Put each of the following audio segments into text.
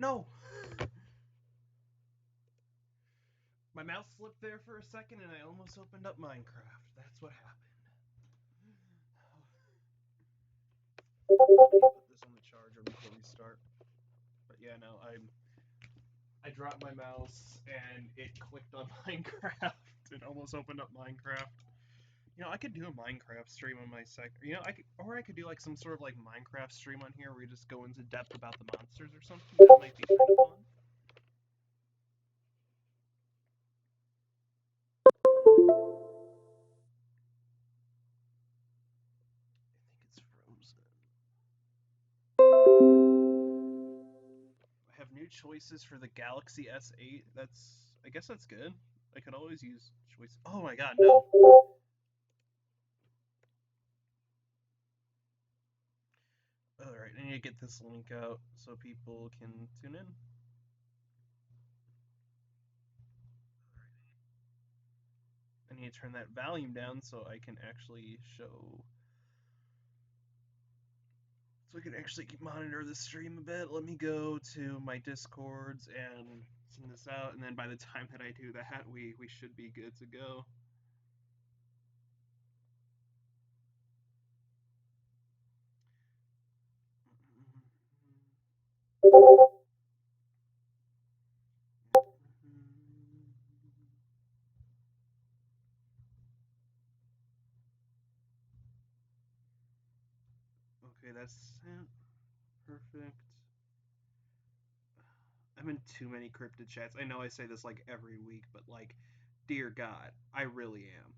No! My mouse slipped there for a second and I almost opened up Minecraft. That's what happened. Put this on the charger before we start. But yeah, no, I dropped my mouse and it clicked on Minecraft. It almost opened up Minecraft. You know, I could do a Minecraft stream on my you know, I could do like some sort of like Minecraft stream on here where we just go into depth about the monsters or something. That might be kind of fun. I think it's frozen. I have new choices for the Galaxy S8. I guess that's good. I could always use choice. Oh my god, no. Alright, I need to get this link out so people can tune in. I need to turn that volume down so I can actually show. So I can actually monitor the stream a bit. Let me go to my Discords and send this out, and then by the time that I do that, we should be good to go. Okay, that's it. Perfect. I'm in too many cryptid chats. I know I say this like every week, but like, dear God, I really am.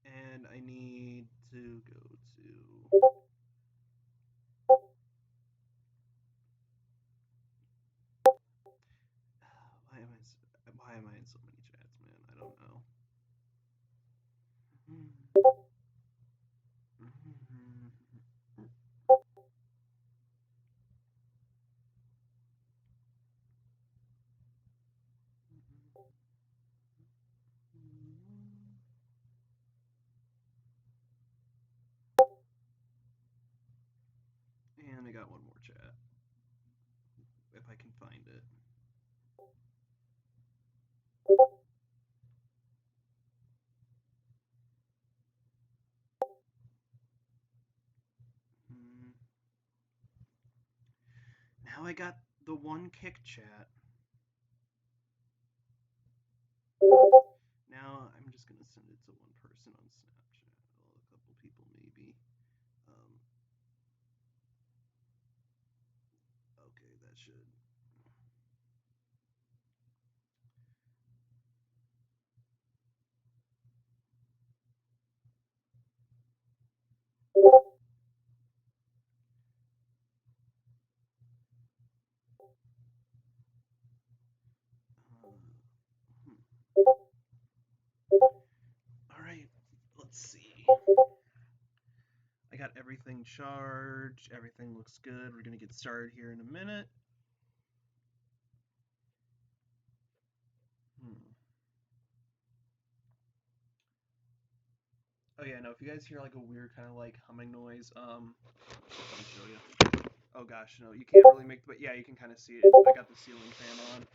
And I need to go to. Why am I in so many chats, man? I don't know. And I got one more chat. If I can find it. Now I got the one kick chat. Now I'm just gonna send it to one person on Snapchat. Well, a couple people maybe. Okay, that should. All right, let's see. I got everything charged. Everything looks good. We're gonna get started here in a minute. Oh yeah, no. If you guys hear like a weird kind of like humming noise, let me show you. Oh gosh, no, you can't really make, but yeah, you can kind of see it. I got the ceiling fan on.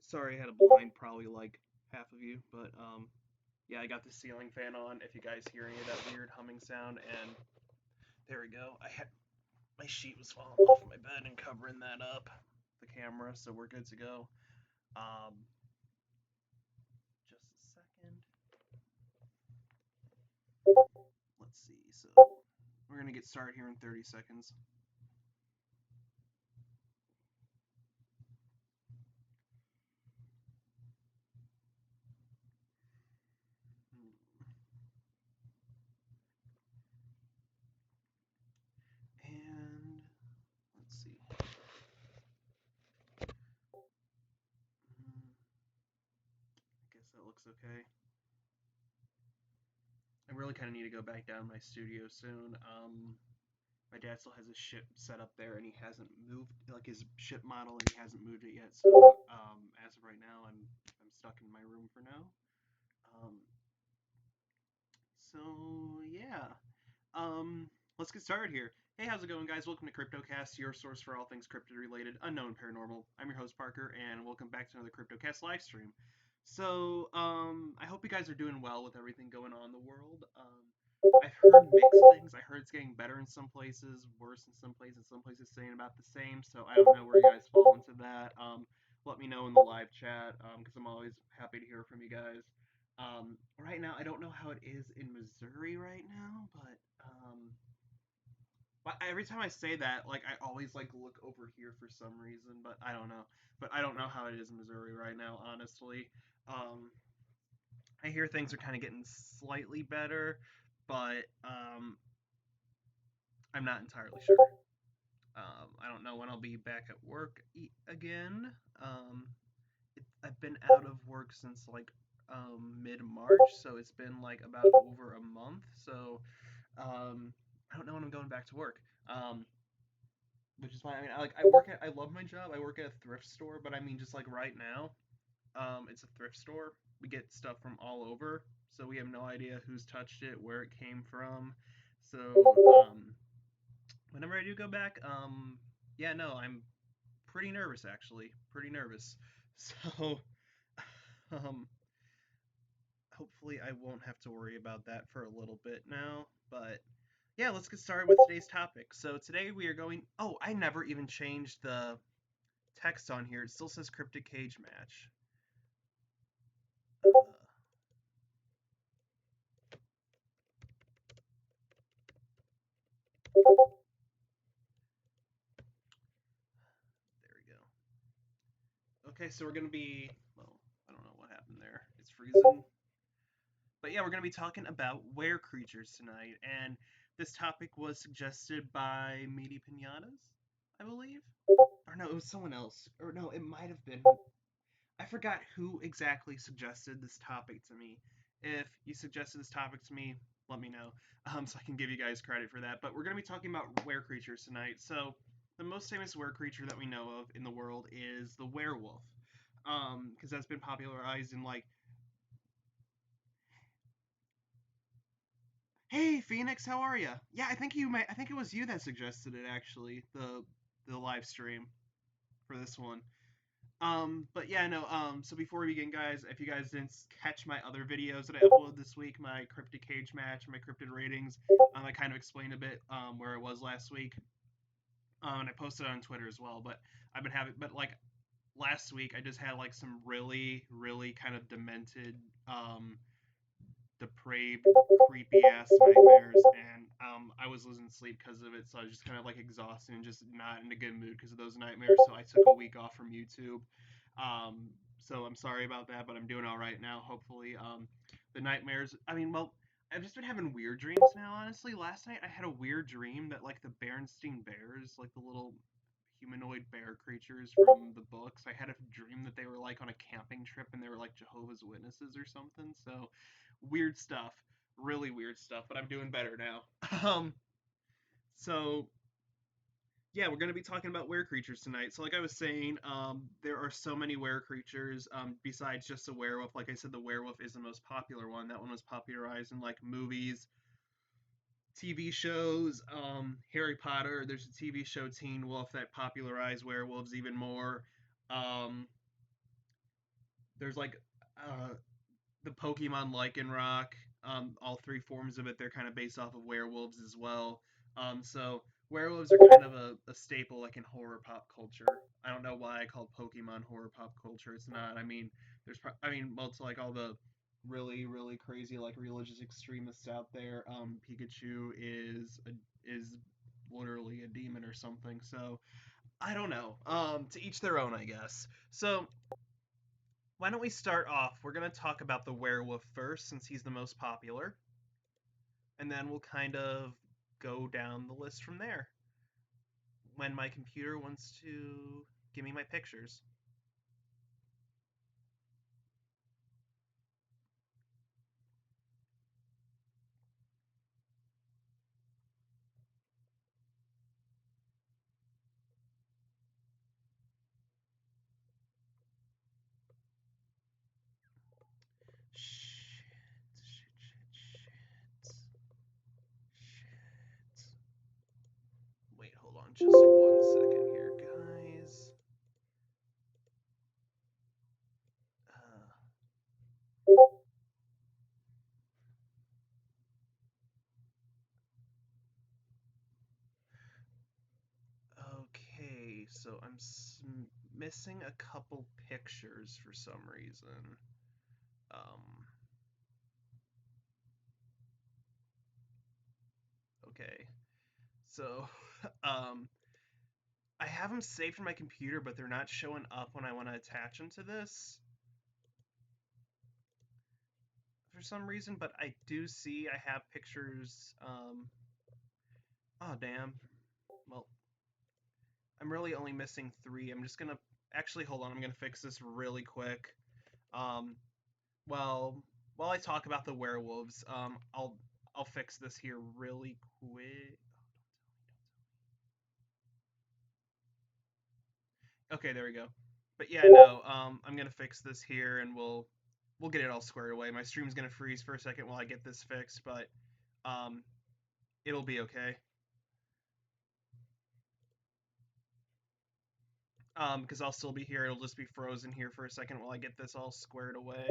Sorry, I had a blind probably like half of you, but yeah, I got the ceiling fan on. If you guys hear any of that weird humming sound, and there we go. My sheet was falling off my bed and covering that up, the camera, so we're good to go. Just a second. Let's see. So we're gonna get started here in 30 seconds. And let's see. I guess that looks okay. I really kind of need to go back down to my studio soon. My dad still has his ship set up there, and he hasn't moved like his ship model, and he hasn't moved it yet. So as of right now, I'm stuck in my room for now. So yeah, um, let's get started here. Hey, how's it going, guys? Welcome to Cryptocast, your source for all things crypto-related, unknown, paranormal. I'm your host Parker, and welcome back to another Cryptocast Livestream. So, I hope you guys are doing well with everything going on in the world. I've heard mixed things. I heard it's getting better in some places, worse in some places staying about the same. So I don't know where you guys fall into that. Let me know in the live chat, because I'm always happy to hear from you guys. Right now, I don't know how it is in Missouri right now, but every time I say that, like I always like look over here for some reason, but I don't know. But I don't know how it is in Missouri right now, honestly. Um, I hear things are kind of getting slightly better, but I'm not entirely sure. I don't know when I'll be back at work again. I've been out of work since like mid March, so it's been like about over a month. So I don't know when I'm going back to work. Um, which is fine. I mean, I love my job. I work at a thrift store, but I mean, just like right now, it's a thrift store. We get stuff from all over, so we have no idea who's touched it, where it came from. So, whenever I do go back, yeah, no, I'm pretty nervous actually, pretty nervous. So, um, hopefully I won't have to worry about that for a little bit now. But yeah, let's get started with today's topic. So today we are going. Oh, I never even changed the text on here. It still says Cryptic Cage Match. There we go. Okay, so we're gonna be. Well, I don't know what happened there. It's freezing. But yeah, we're gonna be talking about were creatures tonight, and this topic was suggested by Meaty Pinatas, I believe. Or no, it was someone else. Or no, it might have been. I forgot who exactly suggested this topic to me. If you suggested this topic to me, let me know, so I can give you guys credit for that. But we're going to be talking about were creatures tonight. So the most famous were creature that we know of in the world is the werewolf, because that's been popularized in like, hey Phoenix, how are you? Yeah, I think you might. I think it was you that suggested it actually. The live stream for this one. But yeah, no, so before we begin, guys, if you guys didn't catch my other videos that I uploaded this week, my Cryptid Cage Match, my Cryptid Ratings, I kind of explained a bit, where I was last week, and I posted it on Twitter as well, but I've been having, but like, last week, I just had, like, some really, really kind of demented, depraved, creepy ass nightmares, and I was losing sleep because of it. So I was just kind of like exhausted and just not in a good mood because of those nightmares. So I took a week off from YouTube. So I'm sorry about that, but I'm doing all right now. Hopefully, the nightmares. I mean, well, I've just been having weird dreams now. Honestly, last night I had a weird dream that like the Berenstain Bears, like the little humanoid bear creatures from the books. I had a dream that they were like on a camping trip and they were like Jehovah's Witnesses or something. So weird stuff, really weird stuff. But I'm doing better now. Um, so yeah, we're gonna be talking about were creatures tonight. So like I was saying, there are so many were creatures. Besides just a werewolf, like I said, the werewolf is the most popular one. That one was popularized in like movies, TV shows, Harry Potter. There's a TV show Teen Wolf that popularized werewolves even more. Um, there's like uh, the Pokemon Lycanroc. All three forms of it, they're kind of based off of werewolves as well. So werewolves are kind of a staple like in horror pop culture. I don't know why I called Pokemon horror pop culture. It's not. I mean, well, it's like all the really really crazy like religious extremists out there. Pikachu is literally a demon or something. So I don't know. To each their own, I guess. So why don't we start off? We're going to talk about the werewolf first, since he's the most popular, and then we'll kind of go down the list from there when my computer wants to give me my pictures. Shit, shit, shit, shit. on just 1 second here, guys. Okay, so I'm missing a couple pictures for some reason. Okay, so I have them saved on my computer, but they're not showing up when I want to attach them to this for some reason. But I do see I have pictures. Oh damn. Well, I'm really only missing 3. I'm just gonna actually hold on. I'm gonna fix this really quick. Um, well, while I talk about the werewolves, I'll fix this here really quick. Okay, there we go. But yeah, no, I'm gonna fix this here, and we'll get it all squared away. My stream's gonna freeze for a second while I get this fixed, but um, it'll be okay. Because I'll still be here. It'll just be frozen here for a second while I get this all squared away.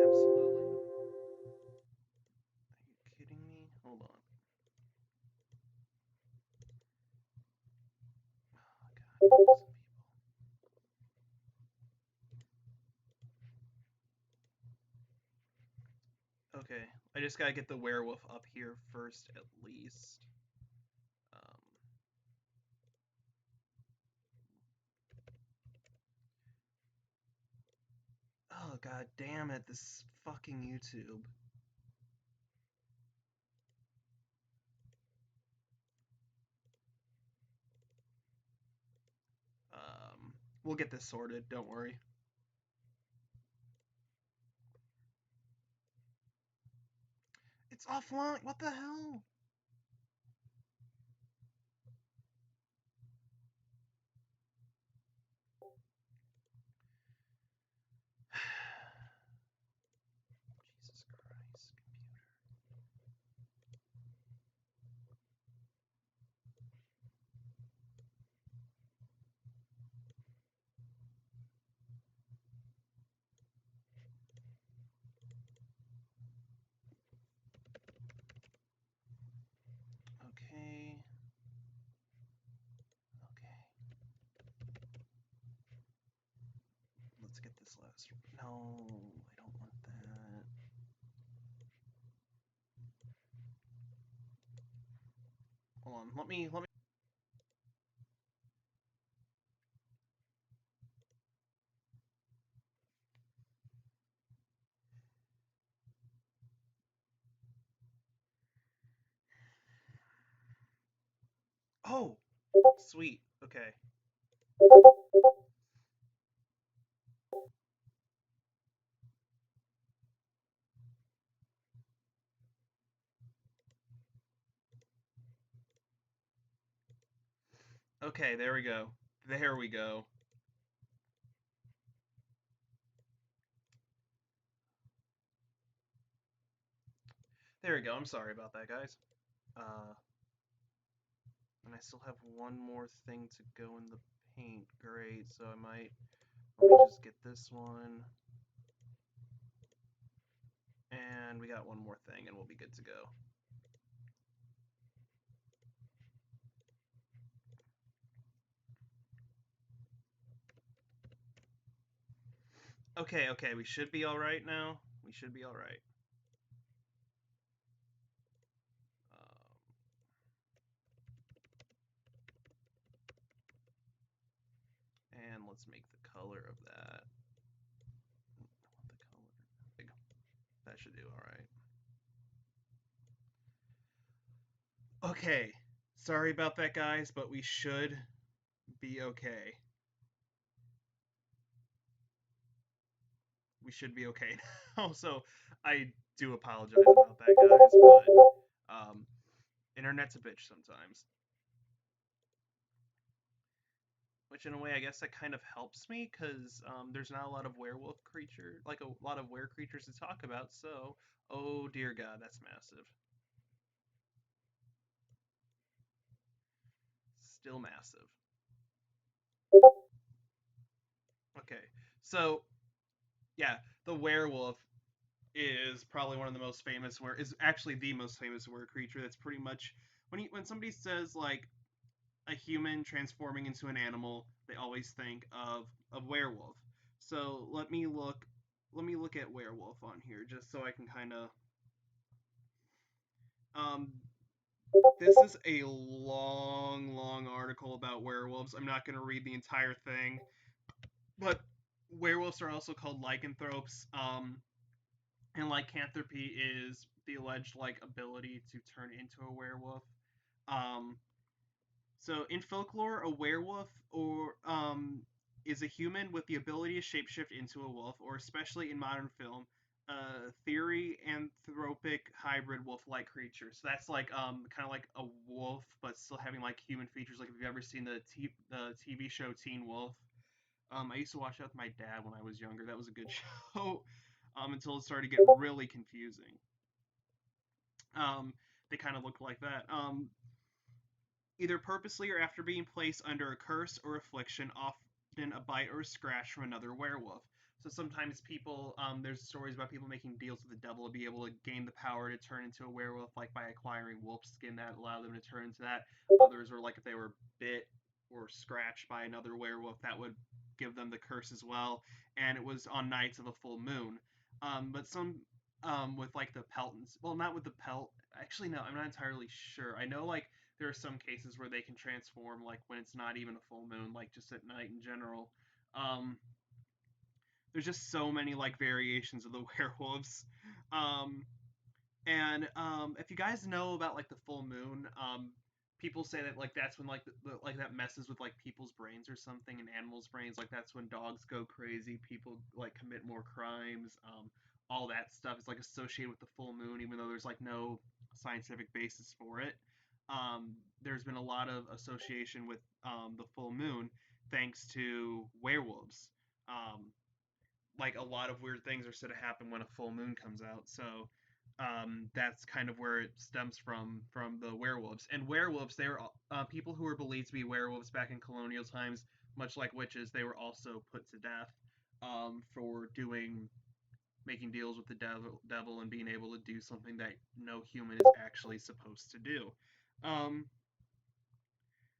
Absolutely. Are you kidding me? Hold on. Oh God. Okay, I just gotta get the werewolf up here first, at least. Um, oh god damn it, this fucking YouTube. We'll get this sorted, don't worry. It's offline, what the hell? Jesus Christ, computer. Okay. Okay. Let's get this last one. No, I don't want that. Hold on, let me Oh, sweet. Okay. Okay, there we go. There we go. There we go. I'm sorry about that, guys. And I still have one more thing to go in the paint. Great. So let me just get this one. And we got one more thing and we'll be good to go. Okay, okay, we should be all right now. We should be all right. And let's make the color of that. The color. That should do all right. Okay. Sorry about that, guys, but we should be okay. We should be okay now. So I do apologize about that, guys, but internet's a bitch sometimes. Which in a way, I guess that kind of helps me because there's not a lot of werewolf creature, like a lot of were creatures to talk about. So, oh dear God, that's massive. Still massive. Okay, so yeah, the werewolf is probably one of the most famous were is actually the most famous were creature. That's pretty much when somebody says like a human transforming into an animal, they always think of werewolf. So let me look at werewolf on here just so I can kind of um this is a long article about werewolves. I'm not going to read the entire thing, but werewolves are also called lycanthropes. And lycanthropy is the alleged like ability to turn into a werewolf. Um, So in folklore, a werewolf or is a human with the ability to shapeshift into a wolf, or especially in modern film, a theory anthropic hybrid wolf-like creature. So that's like kind of like a wolf, but still having like human features. Like if you've ever seen the TV show Teen Wolf, I used to watch that with my dad when I was younger. That was a good show. Until it started to get really confusing. They kind of look like that. Either purposely or after being placed under a curse or affliction, often a bite or a scratch from another werewolf. So sometimes people, there's stories about people making deals with the devil to be able to gain the power to turn into a werewolf, like by acquiring wolf skin that allowed them to turn into that. Others were like if they were bit or scratched by another werewolf, that would give them the curse as well. And it was on nights of a full moon. But some with like the pelt, well, not with the pelt. Actually, no, I'm not entirely sure. I know like there are some cases where they can transform like when it's not even a full moon, like just at night in general. Um, there's just so many like variations of the werewolves. Um, and if you guys know about like the full moon, people say that like that's when like like that messes with like people's brains or something and animals' brains. Like that's when dogs go crazy, people like commit more crimes. All that stuff is like associated with the full moon, even though there's like no scientific basis for it. There's been a lot of association with the full moon thanks to werewolves. Um, like a lot of weird things are said to happen when a full moon comes out. So that's kind of where it stems from the werewolves. And werewolves, they were people who were believed to be werewolves back in colonial times, much like witches. They were also put to death for doing making deals with the devil and being able to do something that no human is actually supposed to do. Um,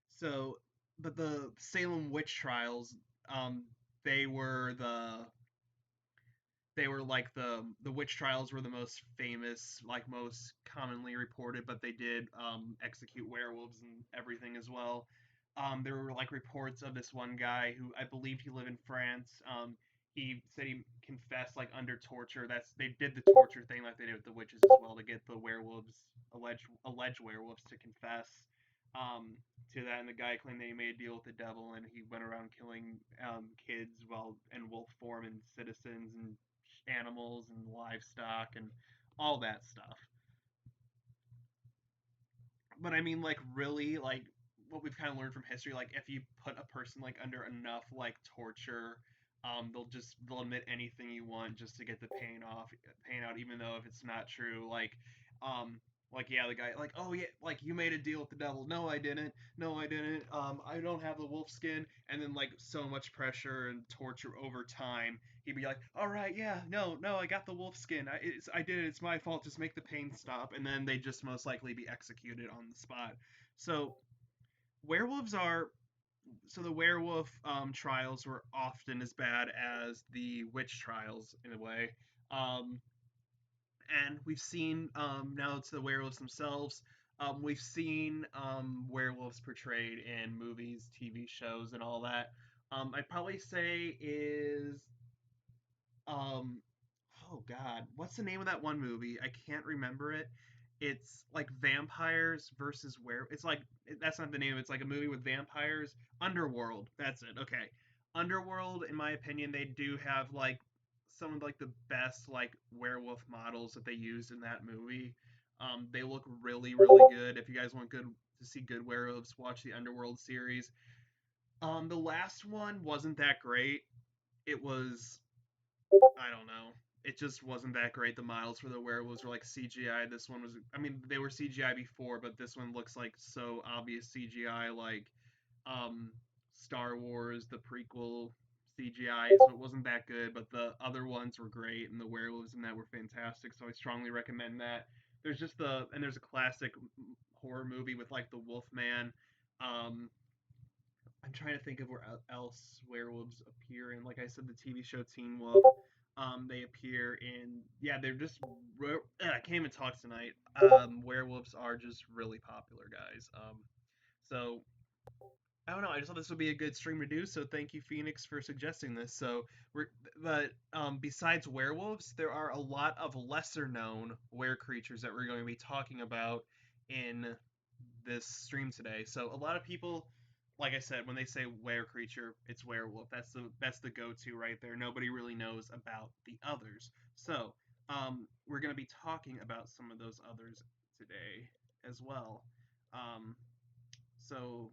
so, but the Salem witch trials, um, they were like the witch trials were the most famous, like most commonly reported, but they did execute werewolves and everything as well. There were like reports of this one guy who I believed he lived in France. He said he confessed like under torture. That's they did the torture thing like they did with the witches as well to get the werewolves alleged werewolves to confess to that. And the guy claimed that he made a deal with the devil and he went around killing kids while in wolf form and citizens and animals and livestock and all that stuff. But I mean, like, really, like, what we've kind of learned from history, like, if you put a person, like, under enough, like, torture, they'll admit anything you want just to get the pain out, even though if it's not true, like, yeah, the guy, like, oh, yeah, like, you made a deal with the devil. No, I didn't. No, I didn't. I don't have the wolf skin. And then, like, so much pressure and torture over time, he'd be like, all right, yeah, no, I got the wolf skin. I did it. It's my fault. Just make the pain stop. And then they just most likely be executed on the spot. So werewolves are. So the werewolf trials were often as bad as the witch trials in a way. Um, and we've seen now to the werewolves themselves. We've seen werewolves portrayed in movies, TV shows, and all that. I'd probably say is um, oh God, what's the name of that one movie? I can't remember it. It's like vampires versus where. It's like that's not the name. It's like a movie with vampires. Underworld. That's it. Okay. Underworld, in my opinion, they do have like some of like the best like werewolf models that they used in that movie. They look really really good. If you guys want good to see good werewolves, watch the Underworld series. The last one wasn't that great. It was, I don't know. It just wasn't that great. The models for the werewolves were like CGI. This one was, I mean, they were CGI before, but this one looks like so obvious CGI, like um, Star Wars, the prequel CGI. So it wasn't that good, but the other ones were great, and the werewolves in that were fantastic. So I strongly recommend that. There's a classic horror movie with like the Wolfman. Um, I'm trying to think of where else werewolves appear in. Like I said, the TV show Teen Wolf. They appear in. Yeah, they're just. I can't even talk tonight. Werewolves are just really popular, guys. So I don't know. I just thought this would be a good stream to do. So thank you, Phoenix, for suggesting this. So we're but besides werewolves, there are a lot of lesser known were creatures that we're going to be talking about in this stream today. So a lot of people, like I said, when they say were creature, it's werewolf. That's the go-to right there. Nobody really knows about the others. So we're going to be talking about some of those others today as well. Um, so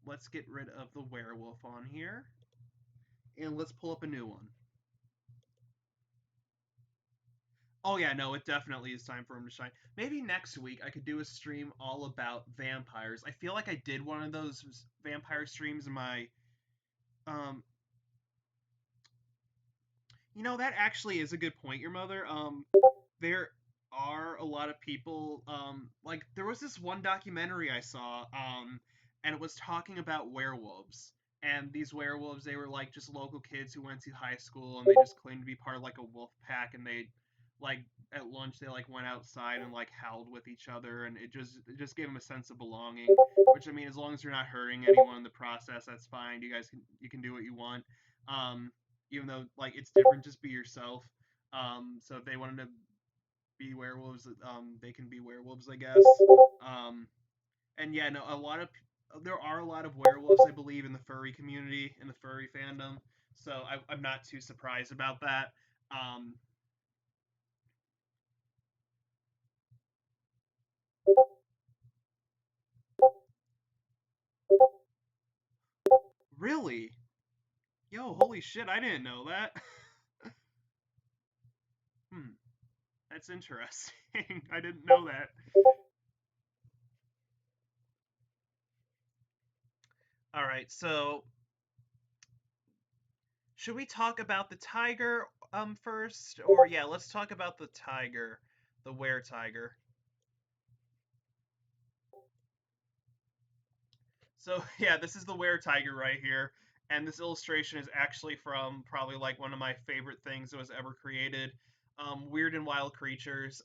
let's get rid of the werewolf on here and let's pull up a new one. Oh yeah, no, it definitely is time for him to shine. Maybe next week I could do a stream all about vampires. I feel like I did one of those vampire streams in my um that actually is a good point, your mother. There are a lot of people like there was this one documentary I saw and it was talking about werewolves. And these werewolves, they were like just local kids who went to high school and they just claimed to be part of like a wolf pack, and they like at lunch they like went outside and like howled with each other, and it just gave them a sense of belonging, which I mean, as long as you're not hurting anyone in the process, that's fine. You can do what you want. um Even though like it's different, just be yourself. So if they wanted to be werewolves, they can be werewolves, I guess. Um, and yeah, no, there are a lot of werewolves, I believe, in the furry community, in the furry fandom. So I'm not too surprised about that. Um, really? Yo, holy shit! I didn't know that. Hmm, that's interesting. I didn't know that. All right, so should we talk about the tiger first, or yeah, let's talk about the tiger, the were tiger. So yeah, this is the were tiger right here, and this illustration is actually from probably like one of my favorite things that was ever created. Weird and Wild Creatures.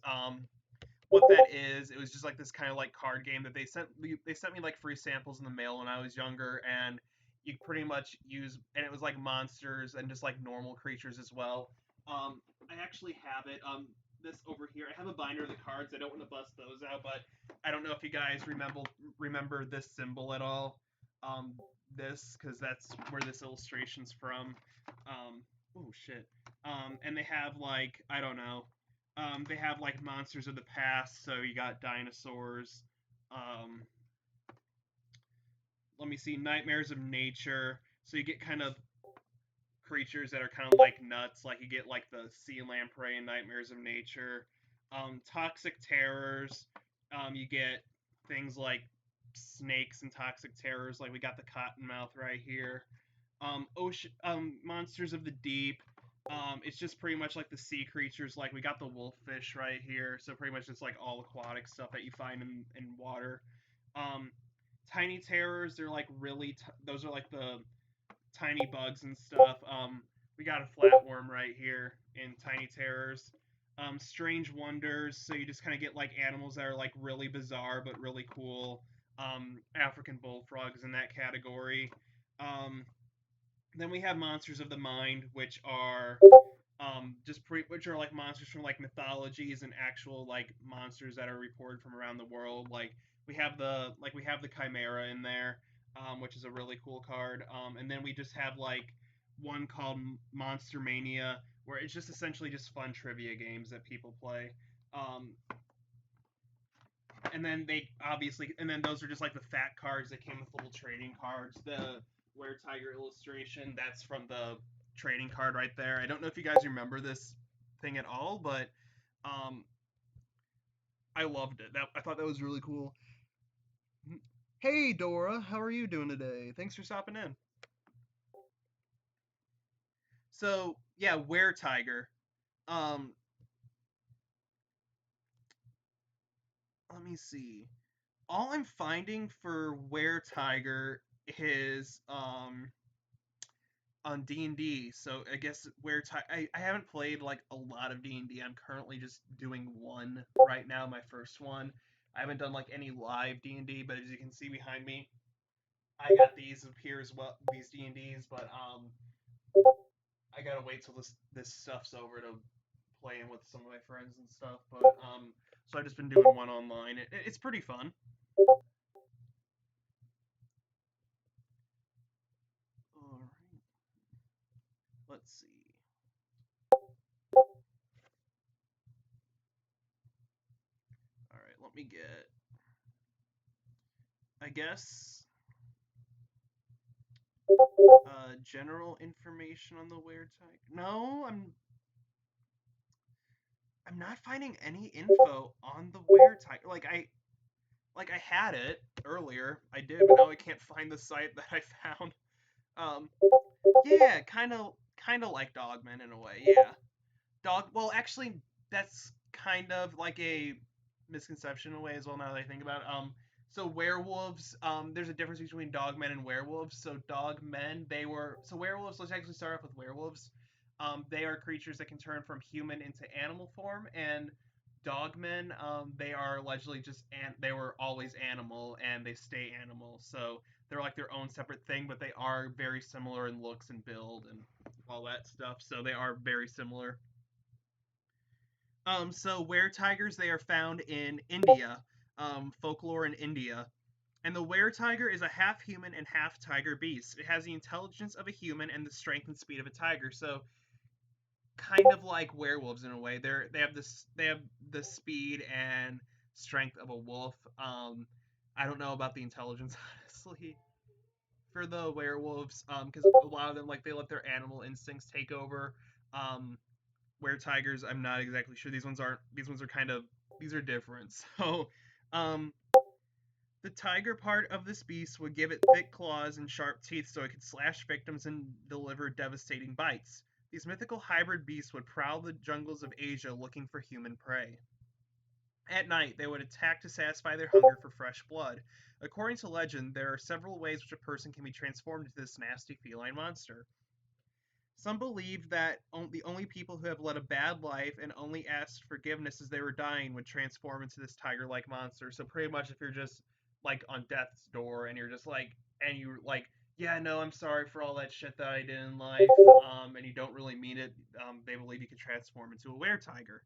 What that is, it was just like this kind of like card game that they sent me like free samples in the mail when I was younger, and you pretty much use, and it was like monsters and just like normal creatures as well. I actually have it. This over here, I have a binder of the cards. I don't want to bust those out, but I don't know if you guys remember this symbol at all. Um, this, because that's where this illustration's from. Um, oh shit. And they have like, I don't know, they have like monsters of the past, so you got dinosaurs. Um, Let me see, nightmares of nature. So you get kind of creatures that are kind of like nuts, like you get like the sea lamprey and nightmares of nature. Toxic terrors. You get things like snakes and toxic terrors, like we got the cottonmouth right here. Ocean monsters of the deep. It's just pretty much like the sea creatures. Like we got the wolffish right here, so pretty much it's like all aquatic stuff that you find in water. Um, Tiny terrors, they're like those are like the tiny bugs and stuff. We got a flatworm right here in tiny terrors. Strange wonders, so you just kind of get like animals that are like really bizarre but really cool. African bullfrogs in that category. Um, then we have monsters of the mind, which are which are like monsters from like mythologies and actual like monsters that are reported from around the world. Like we have the chimera in there, which is a really cool card. And then we just have like one called Monster Mania, where it's just essentially just fun trivia games that people play. Um, and then they obviously, and then those are just like the fat cards that came with little trading cards. The Were Tiger illustration, that's from the trading card right there. I don't know if you guys remember this thing at all, but um, I loved it. I thought that was really cool. Hey Dora, how are you doing today? Thanks for stopping in. So yeah, Were Tiger. Um, Let me see. All I'm finding for Were Tiger is on D&D. So I guess I haven't played like a lot of D&D. I'm currently just doing one right now, my first one. I haven't done like any live D&D, but as you can see behind me, I got these up here as well, these D&Ds, but I gotta wait till this stuff's over to play in with some of my friends and stuff. But so I've just been doing one online. It's pretty fun. All right, let's see. All right, let me get. I guess general information on the Were Tiger. No, I'm not finding any info on the Were Tiger. I had it earlier. I did, but now I can't find the site that I found. Um, yeah, kind of like Dogman in a way. Yeah, Well, actually, that's kind of like a misconception in a way as well. Now that I think about it. So werewolves. There's a difference between dogmen and werewolves. So dogmen, they were so werewolves. Let's actually start off with werewolves. They are creatures that can turn from human into animal form, and dogmen. They are allegedly they were always animal and they stay animal. So they're like their own separate thing, but they are very similar in looks and build and all that stuff. So they are very similar. So were tigers, they are found in India, folklore in India. And the were tiger is a half human and half tiger beast. It has the intelligence of a human and the strength and speed of a tiger. So kind of like werewolves in a way. They have the speed and strength of a wolf. I don't know about the intelligence honestly for the werewolves, because a lot of them like they let their animal instincts take over. Um, Were tigers, I'm not exactly sure. These ones are kind of these are different. So, um, the tiger part of this beast would give it thick claws and sharp teeth so it could slash victims and deliver devastating bites. These mythical hybrid beasts would prowl the jungles of Asia looking for human prey. At night, they would attack to satisfy their hunger for fresh blood. According to legend, there are several ways which a person can be transformed into this nasty feline monster. Some believe that the only people who have led a bad life and only asked forgiveness as they were dying would transform into this tiger like monster. So, pretty much, if you're just like on death's door and you're just like, and you're like, yeah, no, I'm sorry for all that shit that I did in life, and you don't really mean it, they believe you can transform into a were tiger.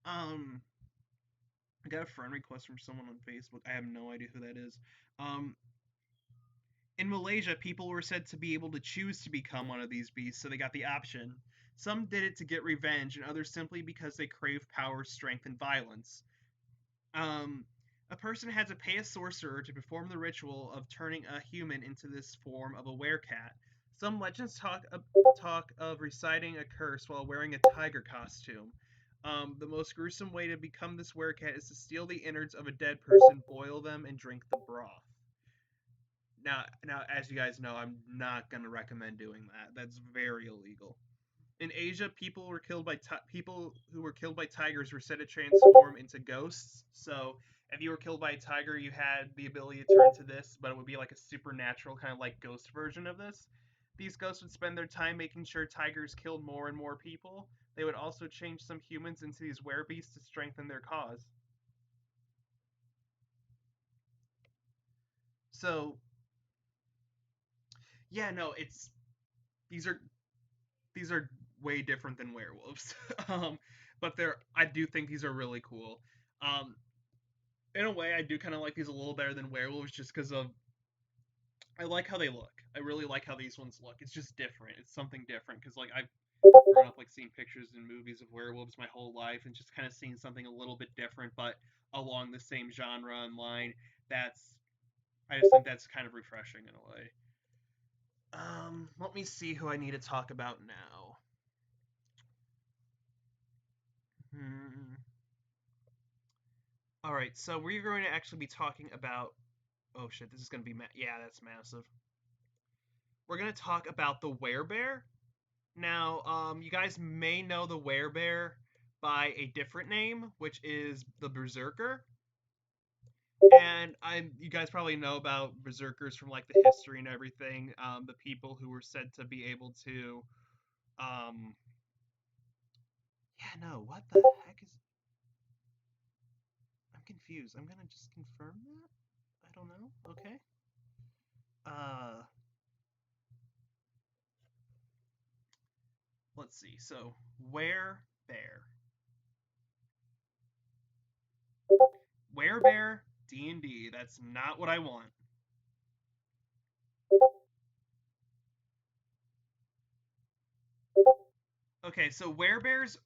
Um, I got a friend request from someone on Facebook. I have no idea who that is. Um, In Malaysia, people were said to be able to choose to become one of these beasts, so they got the option. Some did it to get revenge, and others simply because they craved power, strength, and violence. Um, a person had to pay a sorcerer to perform the ritual of turning a human into this form of a werecat. Some legends talk of reciting a curse while wearing a tiger costume. The most gruesome way to become this werecat is to steal the innards of a dead person, boil them, and drink the broth. Now, as you guys know, I'm not gonna recommend doing that. That's very illegal. In Asia, people who were killed by tigers were said to transform into ghosts. So, if you were killed by a tiger, you had the ability to turn to this, but it would be like a supernatural kind of like ghost version of this. These ghosts would spend their time making sure tigers killed more and more people. They would also change some humans into these werebeasts to strengthen their cause. So, yeah, no, it's these are these are way different than werewolves. But I do think these are really cool. Um, in a way, I do kind of like these a little better than werewolves, just because of I like how they look. I really like how these ones look. It's just different. It's something different because like I've grown up like seeing pictures and movies of werewolves my whole life and just kind of seeing something a little bit different but along the same genre and line. That's I just think that's kind of refreshing in a way. Let me see who I need to talk about now. Hmm. All right, so we're going to actually be talking about. Oh shit, this is going to be yeah, that's massive. We're going to talk about the werebear. Now, you guys may know the werebear by a different name, which is the berserker. And you guys probably know about berserkers from like the history and everything. The people who were said to be able to, um, yeah, no, what the heck is? I'm confused. I'm gonna just confirm that. I don't know. Okay. Uh, let's see. So, werebear, D&D. That's not what I want. Okay, so werebears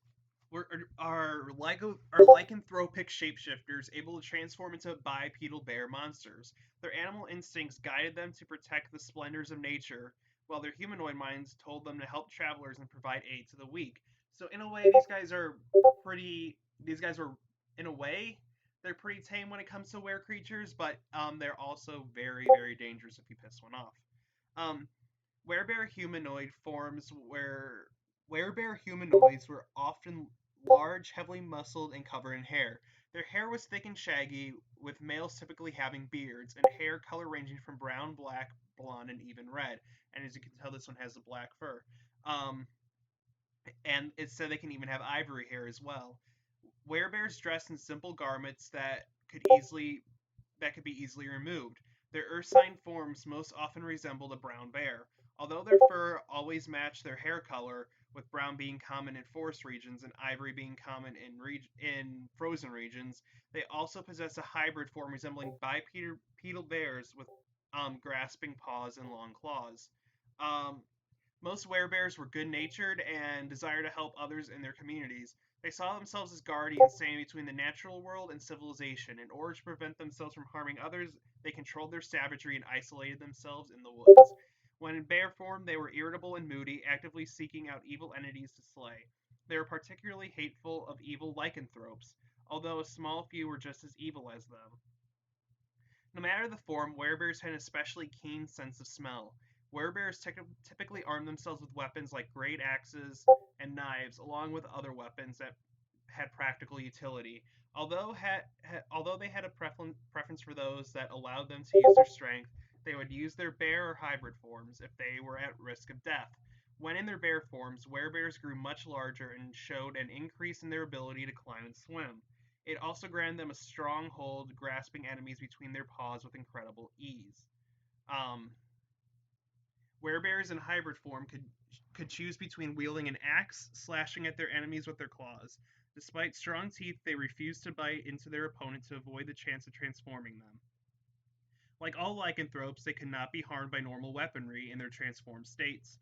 are lycanthropic shapeshifters able to transform into bipedal bear monsters. Their animal instincts guided them to protect the splendors of nature, while their humanoid minds told them to help travelers and provide aid to the weak. So in a way, these guys are pretty. These guys are, in a way, they're pretty tame when it comes to were creatures, but they're also very, very dangerous if you piss one off. Um, Werebear humanoid forms where werebear humanoids were often large, heavily muscled, and covered in hair. Their hair was thick and shaggy, with males typically having beards, and hair color ranging from brown, black, blonde, and even red. And as you can tell, this one has the black fur. Um, and it said they can even have ivory hair as well. Werebears dress in simple garments that could be easily removed. Their Ursine forms most often resemble the brown bear. Although their fur always matched their hair color, with brown being common in forest regions and ivory being common in frozen regions, they also possess a hybrid form resembling bipedal bears with grasping paws and long claws. Um, Most werebears were good natured and desired to help others in their communities. They saw themselves as guardians standing between the natural world and civilization. In order to prevent themselves from harming others, they controlled their savagery and isolated themselves in the woods. When in bear form, they were irritable and moody, actively seeking out evil entities to slay. They were particularly hateful of evil lycanthropes, although a small few were just as evil as them. No matter the form, werebears had an especially keen sense of smell. Werebears typically arm themselves with weapons like great axes and knives, along with other weapons that had practical utility. Although they had a preference for those that allowed them to use their strength, they would use their bear or hybrid forms if they were at risk of death. When in their bear forms, werebears grew much larger and showed an increase in their ability to climb and swim. It also granted them a strong hold, grasping enemies between their paws with incredible ease. Um, Werebears in hybrid form could choose between wielding an axe, slashing at their enemies with their claws. Despite strong teeth, they refused to bite into their opponent to avoid the chance of transforming them. Like all lycanthropes, they could not be harmed by normal weaponry in their transformed states,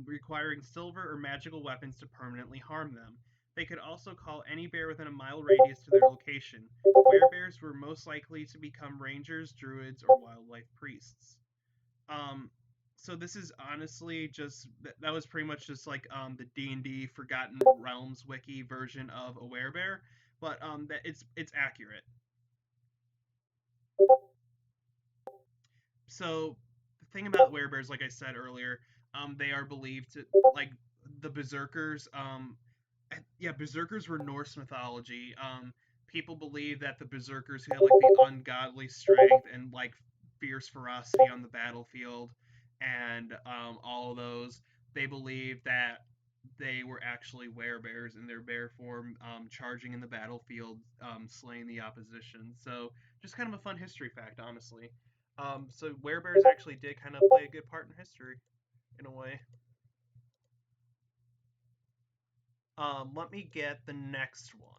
requiring silver or magical weapons to permanently harm them. They could also call any bear within a mile radius to their location. Werebears were most likely to become rangers, druids, or wildlife priests. Um, so this is honestly just that was pretty much just like the D&D Forgotten Realms wiki version of a werebear, but that it's accurate. So the thing about werebears, like I said earlier, they are believed to like the berserkers. Yeah, berserkers were Norse mythology. People believe that the berserkers who had like the ungodly strength and like fierce ferocity on the battlefield, and all of those, they believe that they were actually werebears in their bear form, charging in the battlefield, slaying the opposition. So just kind of a fun history fact, honestly. So werebears actually did kind of play a good part in history, in a way. Let me get the next one.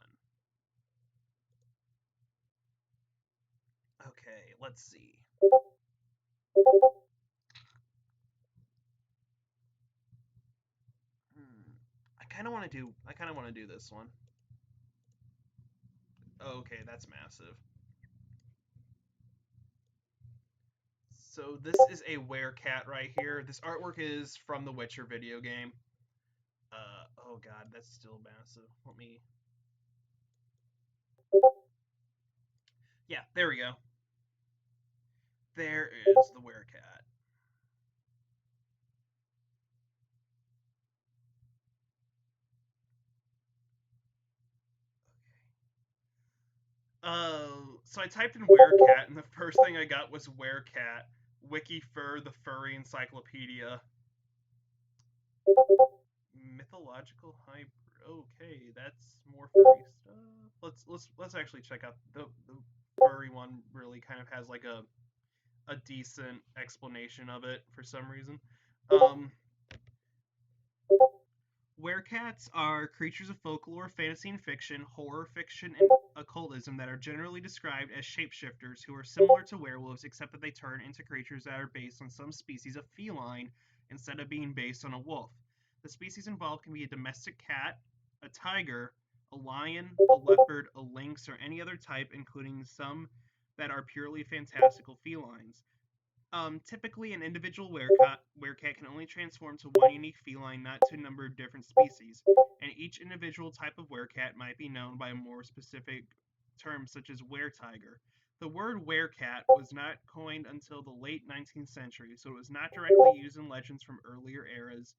Okay, let's see. I kind of want to do this one. Okay, that's massive. So this is a werecat right here. This artwork is from the Witcher video game. Oh god, that's still massive. Let me. Yeah, there we go. There is the werecat. So I typed in werecat, and the first thing I got was werecat. Wikifur, the furry encyclopedia. Mythological hybrid. Okay, that's more furry stuff. Let's actually check out the furry one. Really kind of has like a decent explanation of it for some reason. Um, Werecats are creatures of folklore, fantasy and fiction, horror fiction, and occultism that are generally described as shapeshifters who are similar to werewolves except that they turn into creatures that are based on some species of feline instead of being based on a wolf. The species involved can be a domestic cat, a tiger, a lion, a leopard, a lynx, or any other type, including some that are purely fantastical felines. Typically, an individual werecat can only transform to one unique feline, not to a number of different species, and each individual type of werecat might be known by a more specific term, such as weretiger. The word werecat was not coined until the late 19th century, so it was not directly used in legends from earlier eras,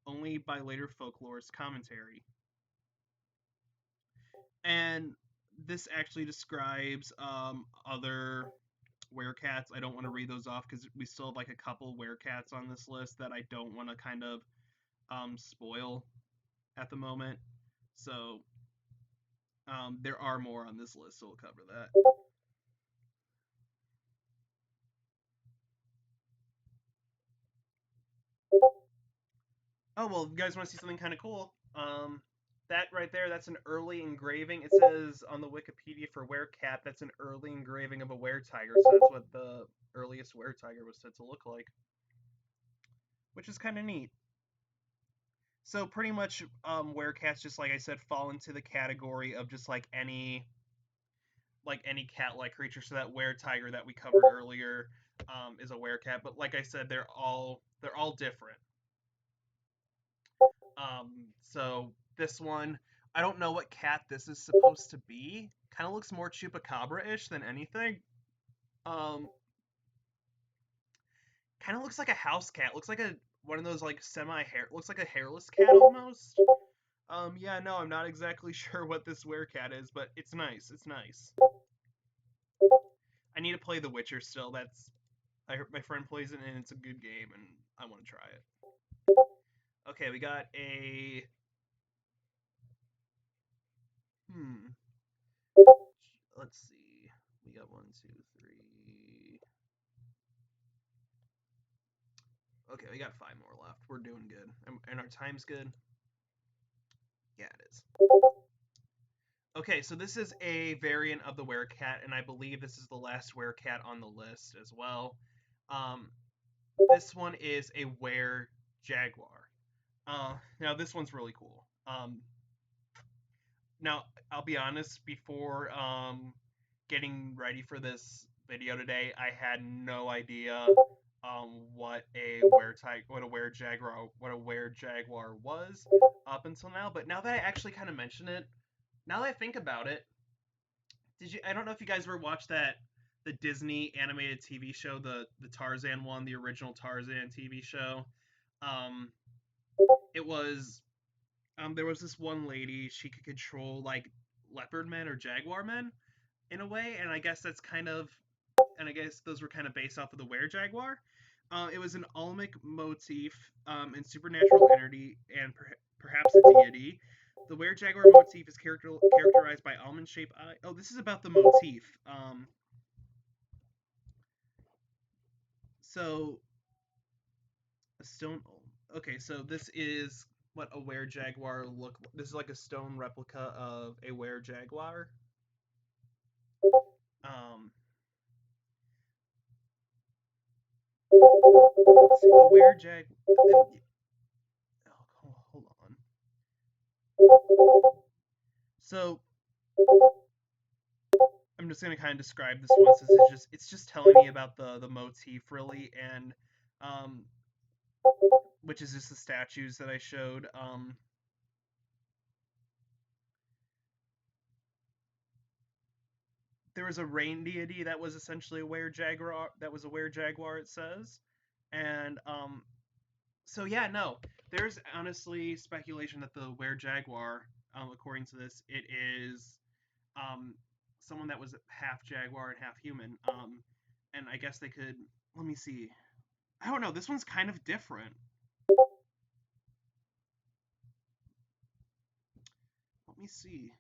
only by later folklorist commentary. And this actually describes other werecats. I don't want to read those off because we still have like a couple werecats on this list that I don't want to kind of spoil at the moment. So there are more on this list, so we'll cover that. Oh well, you guys want to see something kind of cool? That right there, that's an early engraving. It says on the Wikipedia for werecat, that's an early engraving of a weretiger. So that's what the earliest weretiger was said to look like, which is kind of neat. So pretty much, werecats, just like I said, fall into the category of just like any cat-like creature. So that weretiger that we covered earlier is a werecat. But like I said, they're all different. So this one, I don't know what cat this is supposed to be. Kind of looks more chupacabra-ish than anything. Um, Kind of looks like a house cat. Looks like a one of those like semi-hair. Looks like a hairless cat almost. Yeah, no, I'm not exactly sure what this werecat is, but it's nice. It's nice. I need to play The Witcher still. I heard my friend plays it and it's a good game, and I want to try it. Okay, we got a hmm. Let's see. We got one, two, three. Okay, we got five more left. We're doing good, and our time's good. Yeah, it is. Okay, so this is a variant of the werecat, and I believe this is the last werecat on the list as well. Um, this one is a were jaguar. Now this one's really cool. Now I'll be honest. Before getting ready for this video today, I had no idea what a were jaguar was up until now. But now that I actually kind of mention it, now that I think about it, did you? I don't know if you guys ever watched the Disney animated TV show, the Tarzan one, the original Tarzan TV show. Um, it was there was this one lady, she could control like leopard men or jaguar men in a way, and I guess those were kind of based off of the were jaguar. It was an Olmec motif and supernatural entity and perhaps a deity. The were jaguar motif is characterized by almond shaped eye. Oh, this is about the motif. So a stone. Okay, so this is what a were jaguar look. This is like a stone replica of a were jaguar. Um, let's see, the were-jag. Oh, hold on. So I'm just gonna kind of describe this one since it's just telling me about the motif really, and um, which is just the statues that I showed. There was a rain deity that was essentially a were jaguar. That was a were jaguar. It says, and so yeah, no. There's honestly speculation that the were jaguar, according to this, it is um, someone that was half jaguar and half human. And I guess they could. Let me see. I don't know. This one's kind of different. Let me see.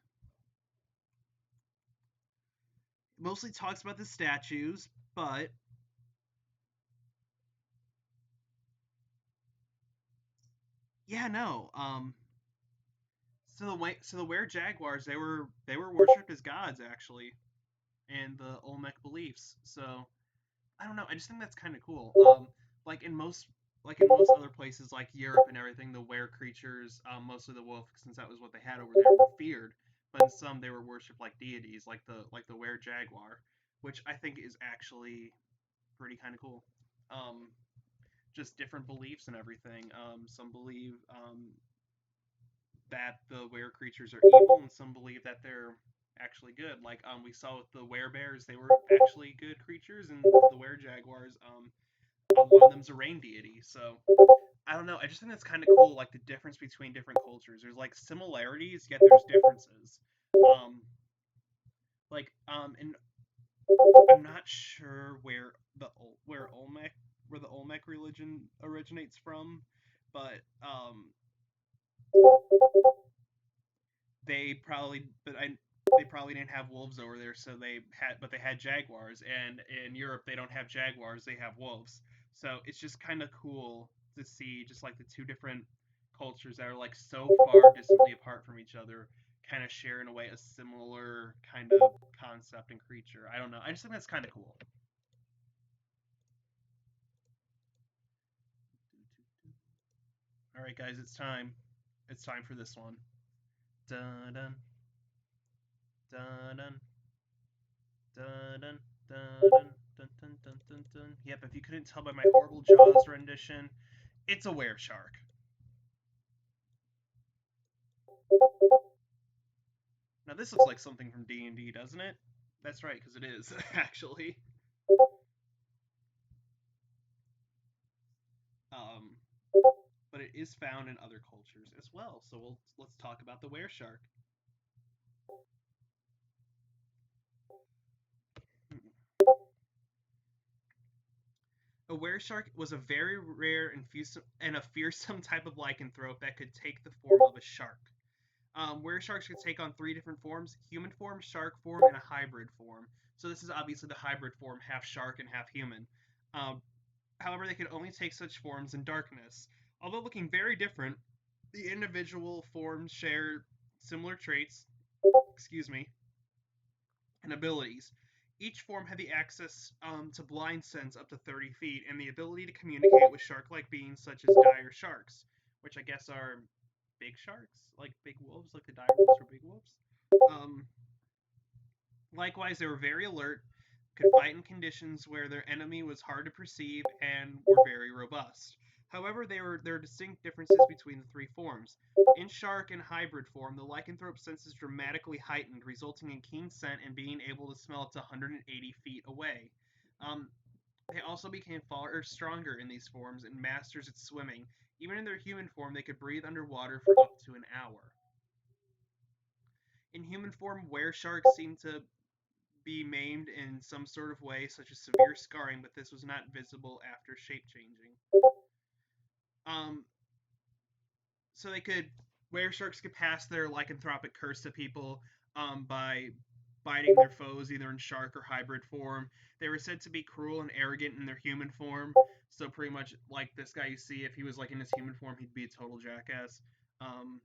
It mostly talks about the statues, but yeah, no. So the were jaguars they were worshipped as gods actually, in the Olmec beliefs. So I don't know. I just think that's kind of cool. Like in most like in most other places like Europe and everything, the were creatures, mostly the wolf, since that was what they had over there, were feared. But in some, they were worshipped like deities, like the were jaguar, which I think is actually pretty kind of cool. Um, just different beliefs and everything. Some believe that the were creatures are evil, and some believe that they're actually good. Like we saw with the were bears, they were actually good creatures, and the were jaguars, one of them's a rain deity. So I don't know. I just think that's kind of cool, like the difference between different cultures. There's like similarities, yet there's differences. Um, and I'm not sure where the Olmec religion originates from, but they probably but I they probably didn't have wolves over there, so they had jaguars, and in Europe they don't have jaguars, they have wolves. So it's just kind of cool to see just like the two different cultures that are like so far distantly apart from each other kind of share in a way a similar kind of concept and creature. I don't know. I just think that's kind of cool. All right, guys, it's time. It's time for this one. Dun dun dun dun dun dun dun dun dun dun dun dun. Yep, if you couldn't tell by my horrible Jaws rendition, it's a were shark. Now this looks like something from D&D, doesn't it? That's right, because it is actually. Um, but it is found in other cultures as well. So let's talk about the were shark. A were shark was a very rare and a fearsome type of lycanthrope that could take the form of a shark. Were sharks could take on three different forms: human form, shark form, and a hybrid form. So this is obviously the hybrid form, half shark and half human. Um, However, they could only take such forms in darkness. Although looking very different, the individual forms share similar traits, excuse me, and abilities. Each form had the access to blind sense up to 30 feet and the ability to communicate with shark-like beings such as dire sharks, which I guess are big sharks, like big wolves, like the dire wolves or big wolves. Um, Likewise, they were very alert, could fight in conditions where their enemy was hard to perceive, and were very robust. However, there are distinct differences between the three forms. In shark and hybrid form, the lycanthrope sense is dramatically heightened, resulting in keen scent and being able to smell up to 180 feet away. Um, they also became far stronger in these forms and masters at swimming. Even in their human form, they could breathe underwater for up to an hour. In human form, were sharks seem to be maimed in some sort of way, such as severe scarring, but this was not visible after shape changing. Um, so they could were sharks could pass their lycanthropic curse to people by biting their foes either in shark or hybrid form. They were said to be cruel and arrogant in their human form. So pretty much like this guy you see, if he was like in his human form, he'd be a total jackass. Um,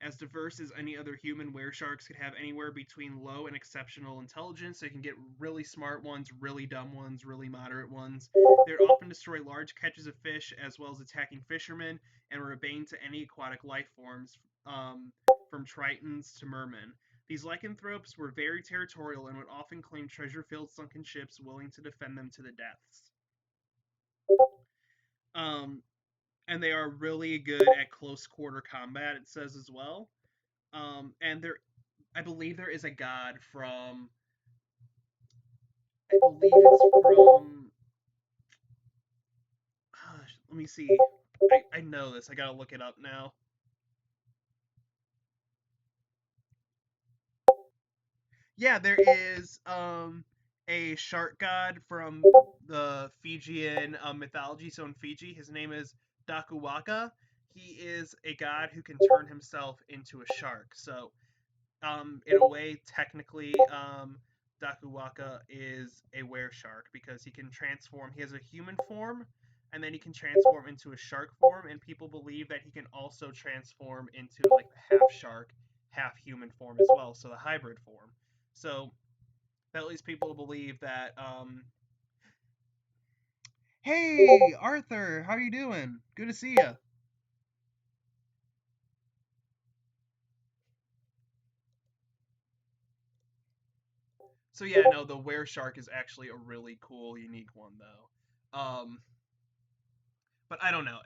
As diverse as any other human, weresharks could have anywhere between low and exceptional intelligence. They can get really smart ones, really dumb ones, really moderate ones. They would often destroy large catches of fish as well as attacking fishermen, and were a bane to any aquatic life forms, from tritons to mermen. These lycanthropes were very territorial and would often claim treasure-filled sunken ships, willing to defend them to the deaths. Um, and they are really good at close quarter combat. It says as well. And I believe there is a god from. I believe it's from. Let me see. I know this. I gotta look it up now. Yeah, there is a shark god from the Fijian mythology. So in Fiji, his name is Dakuwaka. He is a god who can turn himself into a shark. So in a way, technically, Dakuwaka is a were-shark because he can transform. He has a human form, and then he can transform into a shark form. And people believe that he can also transform into like the half shark, half human form as well. So the hybrid form. So that leads people to believe that. Hey, Arthur, how are you doing? Good to see you. So yeah, no, the were-shark is actually a really cool, unique one though. But I don't know.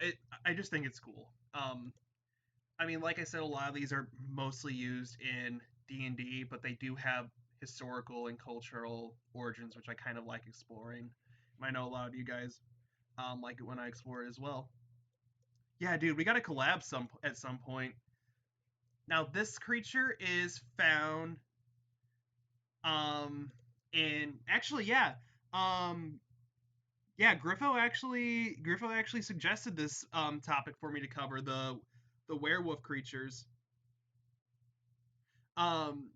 I just think it's cool. I mean, like I said, a lot of these are mostly used in D&D, but they do have historical and cultural origins, which I kind of like exploring. I know a lot of you guys like it when I explore it as well. Yeah, dude, we got to collab some at some point. Now, this creature is found um in actually yeah. Um Griffo actually suggested this topic for me to cover, the werewolf creatures. Um,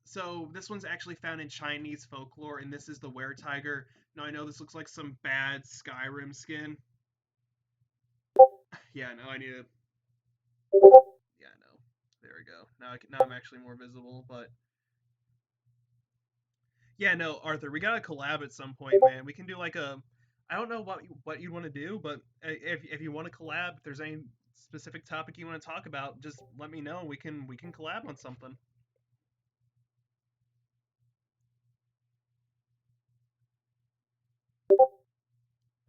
so this one's actually found in Chinese folklore, and this is the were tiger. Now I know this looks like some bad Skyrim skin. Yeah, no, I need to. Yeah, no. There we go. Now I'm actually more visible, but yeah, no, Arthur, we gotta collab at some point, man. We can do like a. I don't know what you want to do, but if you want to collab, if there's any specific topic you want to talk about, just let me know. We can collab on something.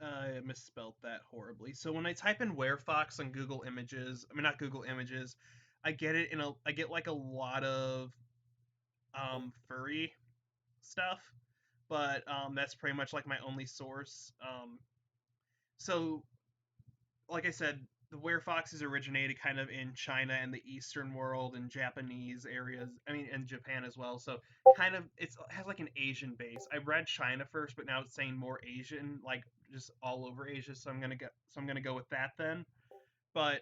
I misspelled that horribly. So when I type in werefox on Google Images, I mean not Google Images, I get like a lot of furry stuff, but that's pretty much like my only source. So like I said, the werefoxes originated kind of in China and the Eastern world and Japanese areas. I mean, and Japan as well. So kind of it has like an Asian base. I read China first, but now it's saying more Asian, like just all over Asia. So I'm gonna go with that then. But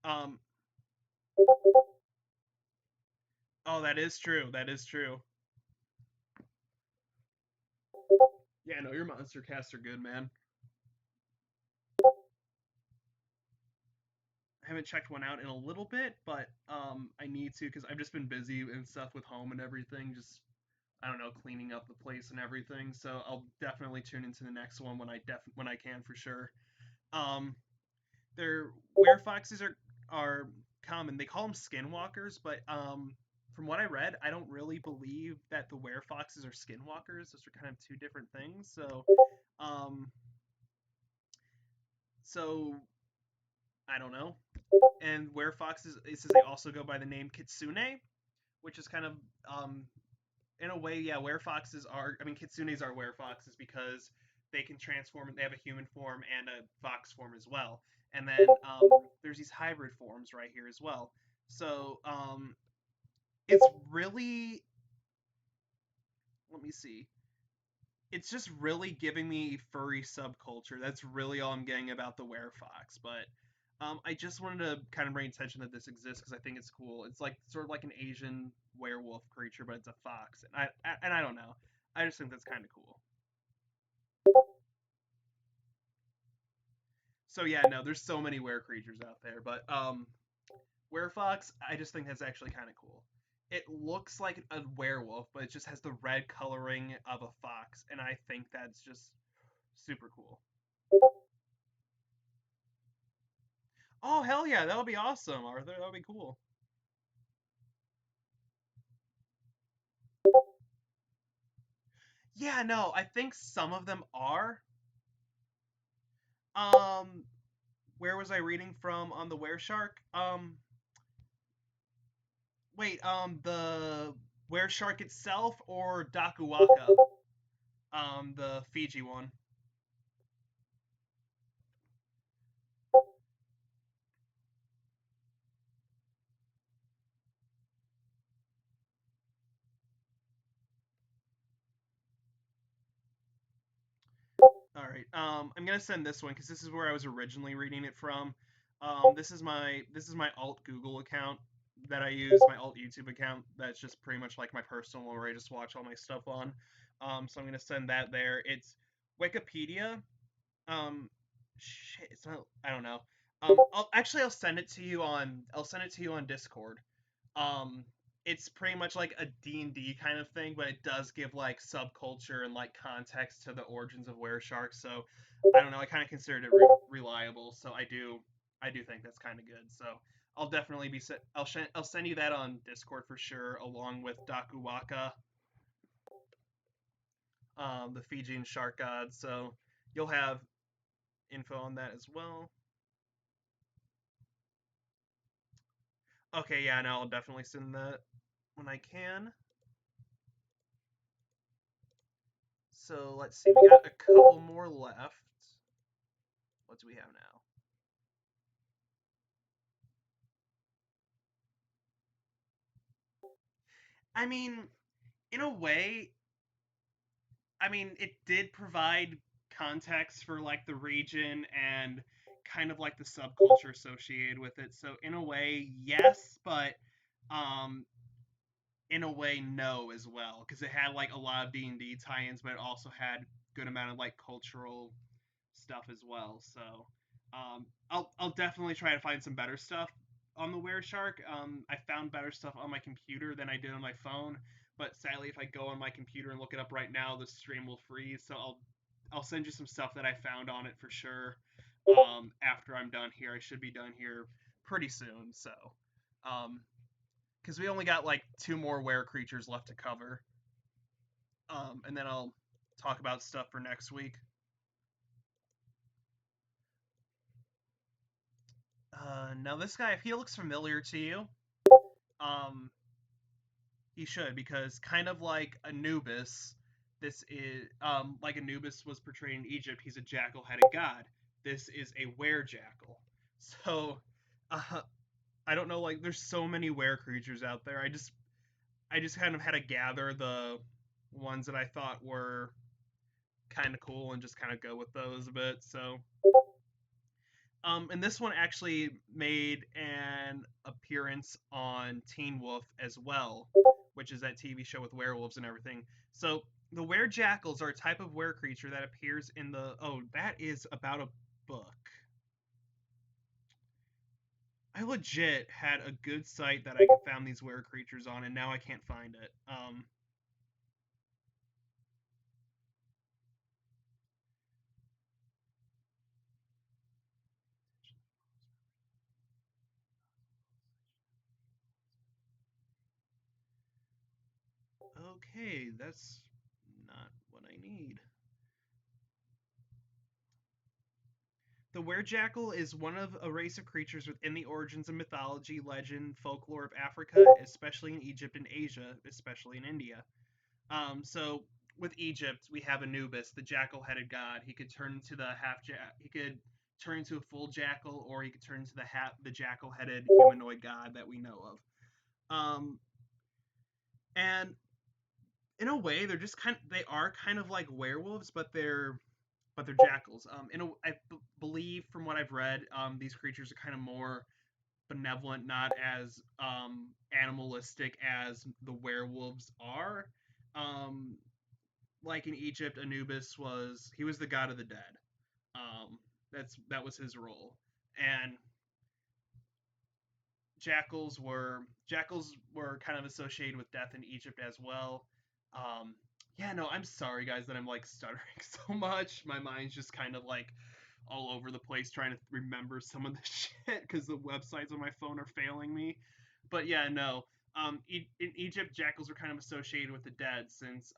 um, oh, that is true. That is true. Yeah, no, your monster casts are good, man. I haven't checked one out in a little bit, but I need to because I've just been busy and stuff with home and everything. Just I don't know, cleaning up the place and everything. So I'll definitely tune into the next one when I can for sure. Um, their werefoxes are common. They call them skinwalkers, but from what I read, I don't really believe that the werefoxes are skinwalkers. Those are kind of two different things. Um, so I don't know. And werefoxes, it says they also go by the name kitsune, which is kind of in a way, yeah, werefoxes are. I mean, kitsunes are werefoxes because they can transform. They have a human form and a fox form as well. And then there's these hybrid forms right here as well. So it's really. Let me see. It's just really giving me furry subculture. That's really all I'm getting about the werefox. But I just wanted to kind of bring attention that this exists because I think it's cool. It's like sort of like an Asian werewolf creature, but it's a fox, and I don't know. I just think that's kind of cool. So yeah, no, there's so many were creatures out there, but Werefox, I just think that's actually kind of cool. It looks like a werewolf, but it just has the red coloring of a fox, and I think that's just super cool. Oh hell yeah, that would be awesome, Arthur. That would be cool. Yeah, no, I think some of them are. Um, where was I reading from on the Wereshark? Wait, the Wereshark itself or Dakuwaka? The Fiji one. All right. I'm gonna send this one because this is where I was originally reading it from. This is my alt Google account that I use, my alt YouTube account. That's just pretty much like my personal one where I just watch all my stuff on. So I'm gonna send that there. It's Wikipedia. Um, shit, it's not. I don't know. I'll send it to you on. I'll send it to you on Discord. um it's pretty much like a D&D kind of thing, but it does give like subculture and like context to the origins of were sharks. So I don't know, I kind of considered it reliable, so I do think that's kind of good. So I'll definitely be I'll send you that on Discord for sure, along with Dakuwaka, the Fijian shark god. So you'll have info on that as well. Okay, yeah, no, I'll definitely send that when I can. So let's see, we got a couple more left. What do we have now? I mean, in a way, I mean, it did provide context for like the region and kind of like the subculture associated with it. So in a way, yes, but um in a way no as well, because it had like a lot of D&D tie-ins, but it also had good amount of like cultural stuff as well. So I'll definitely try to find some better stuff on the Wereshark. I found better stuff on my computer than I did on my phone, but sadly, if I go on my computer and look it up right now, the stream will freeze. So I'll send you some stuff that I found on it for sure. After I'm done here, I should be done here pretty soon. So, because we only got like two more were creatures left to cover, and then I'll talk about stuff for next week. Now this guy, if he looks familiar to you, um, he should, because kind of like Anubis, this is like Anubis was portrayed in Egypt. He's a jackal-headed god. This is a were-jackal. So, uh, I don't know. Like, there's so many were creatures out there. I just kind of had to gather the ones that I thought were kind of cool and just kind of go with those a bit. So, and this one actually made an appearance on Teen Wolf as well, which is that TV show with werewolves and everything. So the were-jackals are a type of were creature that appears in the. Oh, that is about a book. I legit had a good site that I could found these were creatures on, and now I can't find it. Okay, that's not what I need. The werejackal is one of a race of creatures within the origins of mythology, legend, folklore of Africa, especially in Egypt and Asia, especially in India. So with Egypt, we have Anubis, the jackal-headed god. He could turn into the he could turn into a full jackal, or he could turn into the jackal-headed humanoid god that we know of. And in a way, they are kind of like werewolves, but they're jackals. Believe from what I've read, these creatures are kind of more benevolent, not as animalistic as the werewolves are. Um, like in Egypt, Anubis was the god of the dead. That was his role, and jackals were kind of associated with death in Egypt as well. Um, yeah, no, I'm sorry guys that I'm like stuttering so much. My mind's just kind of like all over the place trying to remember some of the shit because the websites on my phone are failing me. But yeah, no. In Egypt, jackals were kind of associated with the dead since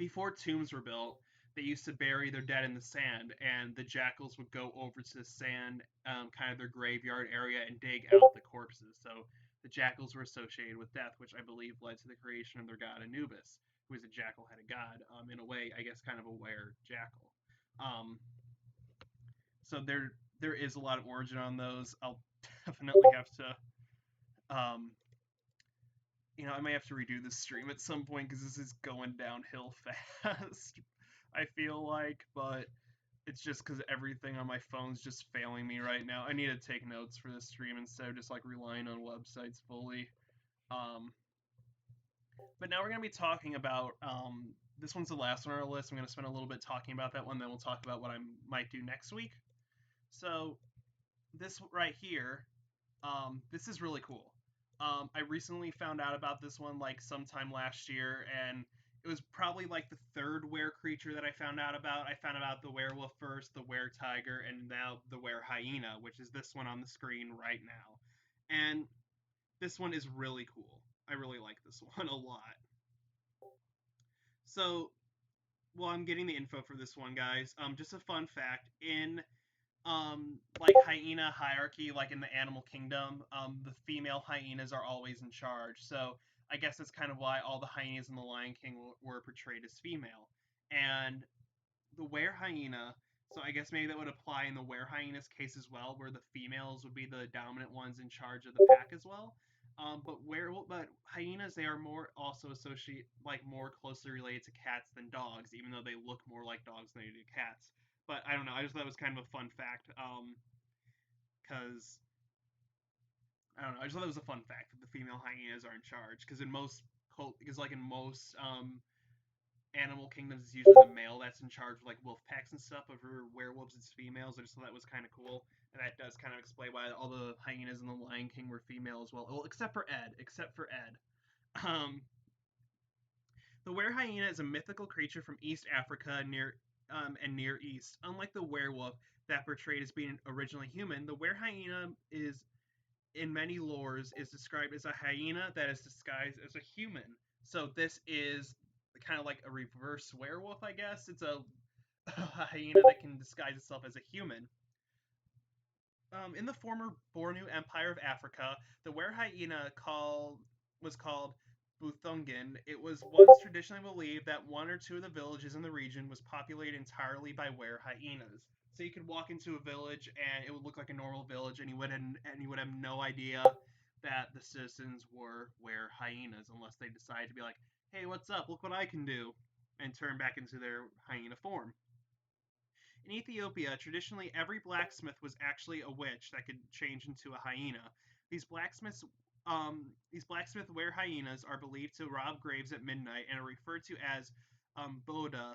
before tombs were built, they used to bury their dead in the sand, and the jackals would go over to the sand, kind of their graveyard area, and dig out the corpses. So the jackals were associated with death, which I believe led to the creation of their god Anubis, who is a jackal-headed god. In a way, I guess, kind of a were jackal. Um, so there is a lot of origin on those. I'll definitely have to um, I may have to redo this stream at some point because this is going downhill fast. I feel like, but it's just because everything on my phone's just failing me right now. I need to take notes for this stream instead of just like relying on websites fully. Um, but now we're gonna be talking about this one's the last one on our list. I'm gonna spend a little bit talking about that one, then we'll talk about what I might do next week. So this right here, this is really cool. I recently found out about this one like sometime last year, and it was probably like the third were creature that I found out about. I found out the werewolf first, the were tiger, and now the were hyena, which is this one on the screen right now. And this one is really cool. I really like this one a lot. So, while I'm getting the info for this one, guys, just a fun fact in like hyena hierarchy, like in the animal kingdom, the female hyenas are always in charge. So I guess that's kind of why all the hyenas in the Lion King were portrayed as female. And the were hyena, so I guess maybe that would apply in the were hyena's case as well, where the females would be the dominant ones in charge of the pack as well. But hyenas, they are more also associate like more closely related to cats than dogs, even though they look more like dogs than they do cats. But I don't know. I just thought it was kind of a fun fact. Because I don't know. I just thought it was a fun fact that the female hyenas are in charge. Because like in most animal kingdoms, it's usually the male that's in charge of like wolf packs and stuff. But for werewolves, it's females. I just thought that was kind of cool, and that does kind of explain why all the hyenas in the Lion King were female as well. Well, except for Ed. Except for Ed. Um, the were hyena is a mythical creature from East Africa and Near East. Unlike the werewolf that portrayed as being originally human, the were hyena is in many lores is described as a hyena that is disguised as a human. So this is kind of like a reverse werewolf, I guess. It's a hyena that can disguise itself as a human. In the former Bornu Empire of Africa, the were hyena was called Buthungen. It was once traditionally believed that one or two of the villages in the region was populated entirely by were hyenas. So you could walk into a village and it would look like a normal village, and you would have no idea that the citizens were hyenas unless they decided to be like, "Hey, what's up? Look what I can do," and turn back into their hyena form. In Ethiopia, traditionally every blacksmith was actually a witch that could change into a hyena. These blacksmiths these blacksmith were hyenas are believed to rob graves at midnight and are referred to as Boda.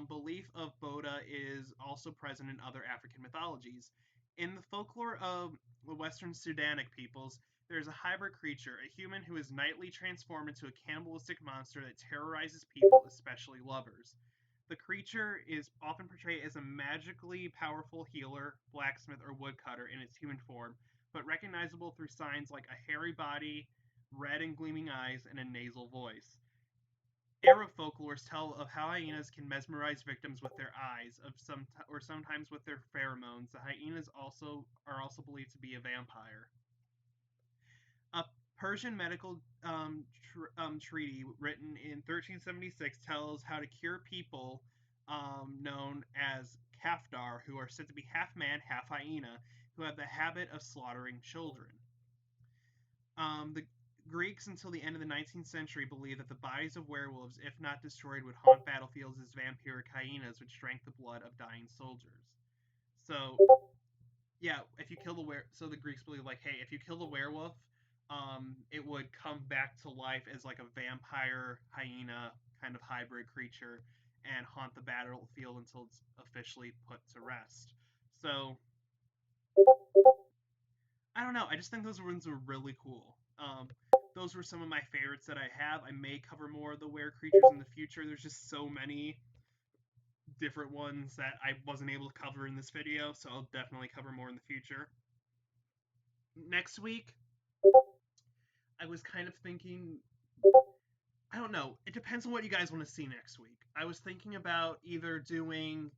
Belief of Boda is also present in other African mythologies. In the folklore of the Western Sudanic peoples, there is a hybrid creature, a human who is nightly transformed into a cannibalistic monster that terrorizes people, especially lovers. The creature is often portrayed as a magically powerful healer, blacksmith, or woodcutter in its human form, but recognizable through signs like a hairy body, red and gleaming eyes, and a nasal voice. Arab folklores tell of how hyenas can mesmerize victims with their eyes, or sometimes with their pheromones. The hyenas are also believed to be a vampire. A Persian medical treaty written in 1376 tells how to cure people known as kafdar, who are said to be half man, half hyena, who have the habit of slaughtering children. The Greeks, until the end of the 19th century, believed that the bodies of werewolves, if not destroyed, would haunt battlefields as vampiric hyenas, which drank the blood of dying soldiers. So, yeah, if you kill so the Greeks believe like, hey, if you kill the werewolf, it would come back to life as like a vampire hyena kind of hybrid creature and haunt the battlefield until it's officially put to rest. So I don't know. I just think those ones were really cool. Those were some of my favorites that I have. I may cover more of the were creatures in the future. There's just so many different ones that I wasn't able to cover in this video, so I'll definitely cover more in the future. Next week, I was kind of thinking, I don't know. It depends on what you guys want to see next week. I was thinking about either doing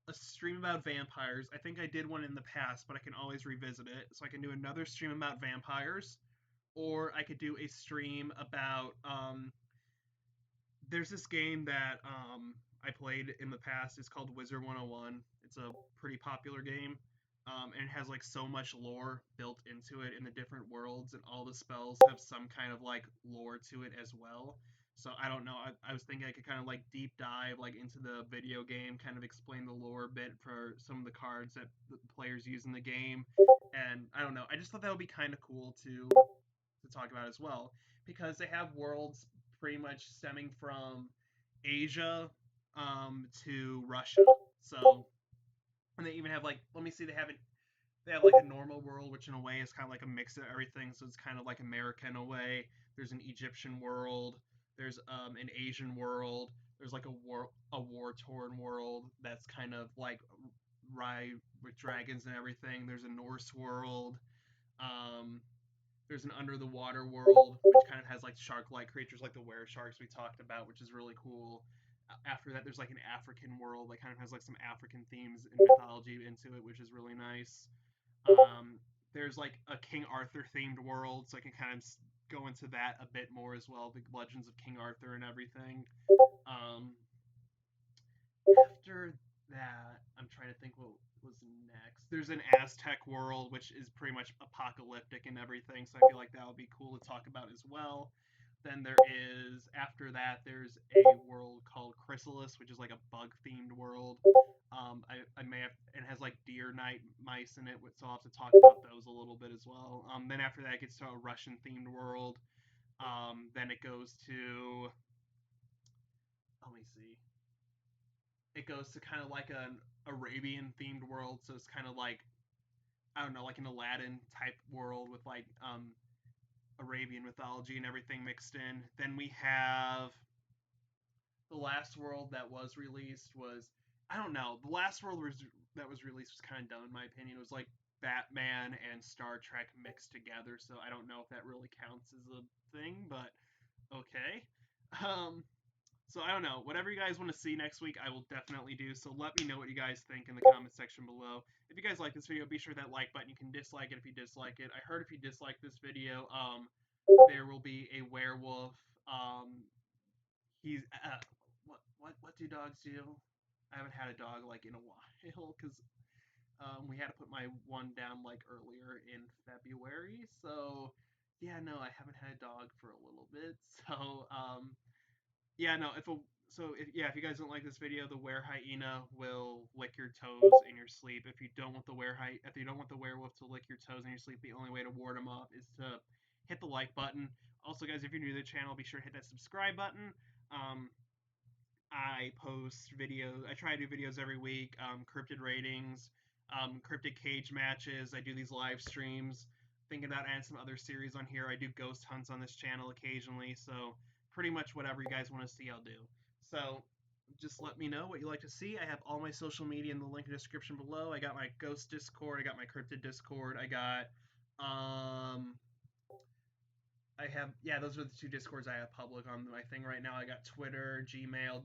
a stream about vampires. I think I did one in the past, but I can always revisit it. So I can do another stream about vampires, or I could do a stream about there's this game that I played in the past. It's called Wizard 101. It's a pretty popular game. And it has like so much lore built into it in the different worlds, and all the spells have some kind of like lore to it as well. So I don't know. I was thinking I could kind of like deep dive like into the video game, kind of explain the lore a bit for some of the cards that the players use in the game. And I don't know. I just thought that would be kind of cool to talk about as well, because they have worlds pretty much stemming from Asia to Russia. So, and they even have like, let me see, they have like a normal world, which in a way is kind of like a mix of everything. So it's kind of like America in a way. There's an Egyptian world. There's an Asian world. There's like a war torn world that's kind of like Rye with dragons and everything. There's a Norse world. Um, there's an under the water world, which kind of has like shark-like creatures, like the were sharks we talked about, which is really cool. After that, there's like an African world that kind of has like some African themes and mythology into it, which is really nice. Um, there's like a King Arthur themed world, so I can kind of go into that a bit more as well, the legends of King Arthur and everything. Um, After that, I'm trying to think what was next. There's an Aztec world, which is pretty much apocalyptic and everything, so I feel like that would be cool to talk about as well. Then there is, after that, there's a world called Chrysalis, which is like a bug themed world. I may have, it has like deer night mice in it, so I'll have to talk about those a little bit as well. Then after that, it gets to a Russian themed world. Then it goes to, let me see, it goes to kind of like an Arabian themed world. So it's kind of like, I don't know, like an Aladdin type world with like Arabian mythology and everything mixed in. Then we have the last world that was released was, I don't know, the last world that was released was kind of dumb in my opinion. It was like Batman and Star Trek mixed together, so I don't know if that really counts as a thing, but okay. Um, So I don't know. Whatever you guys want to see next week, I will definitely do. So let me know what you guys think in the comment section below. If you guys like this video, be sure that like button. You can dislike it if you dislike it. I heard if you dislike this video, there will be a werewolf. He's what do dogs do? I haven't had a dog like in a while because we had to put my one down like earlier in February. So yeah, no, I haven't had a dog for a little bit. So yeah, no. If you guys don't like this video, the were hyena will lick your toes in your sleep. If you don't want the werewolf to lick your toes in your sleep, the only way to ward him off is to hit the like button. Also, guys, if you're new to the channel, be sure to hit that subscribe button. Um, I post videos. I try to do videos every week. Cryptid ratings, cryptid cage matches. I do these live streams. Thinking about adding some other series on here. I do ghost hunts on this channel occasionally. So pretty much whatever you guys want to see, I'll do. So just let me know what you like to see. I have all my social media in the link in the description below. I got my ghost Discord. I got my cryptid Discord. I got I have, yeah, those are the two Discords I have public on my thing right now. I got Twitter, Gmail,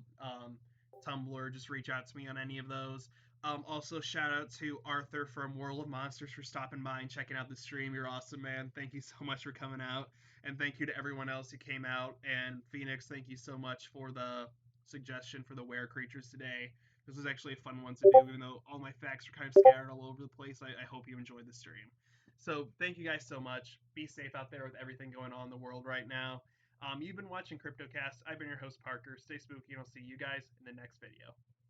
Tumblr. Just reach out to me on any of those. Also, shout out to Arthur from World of Monsters for stopping by and checking out the stream. You're awesome, man. Thank you so much for coming out. And thank you to everyone else who came out. And Phoenix, thank you so much for the suggestion for the were creatures today. This was actually a fun one to do, even though all my facts are kind of scattered all over the place. I hope you enjoyed the stream. So thank you guys so much. Be safe out there with everything going on in the world right now. You've been watching Cryptocast. I've been your host, Parker. Stay spooky, and I'll see you guys in the next video.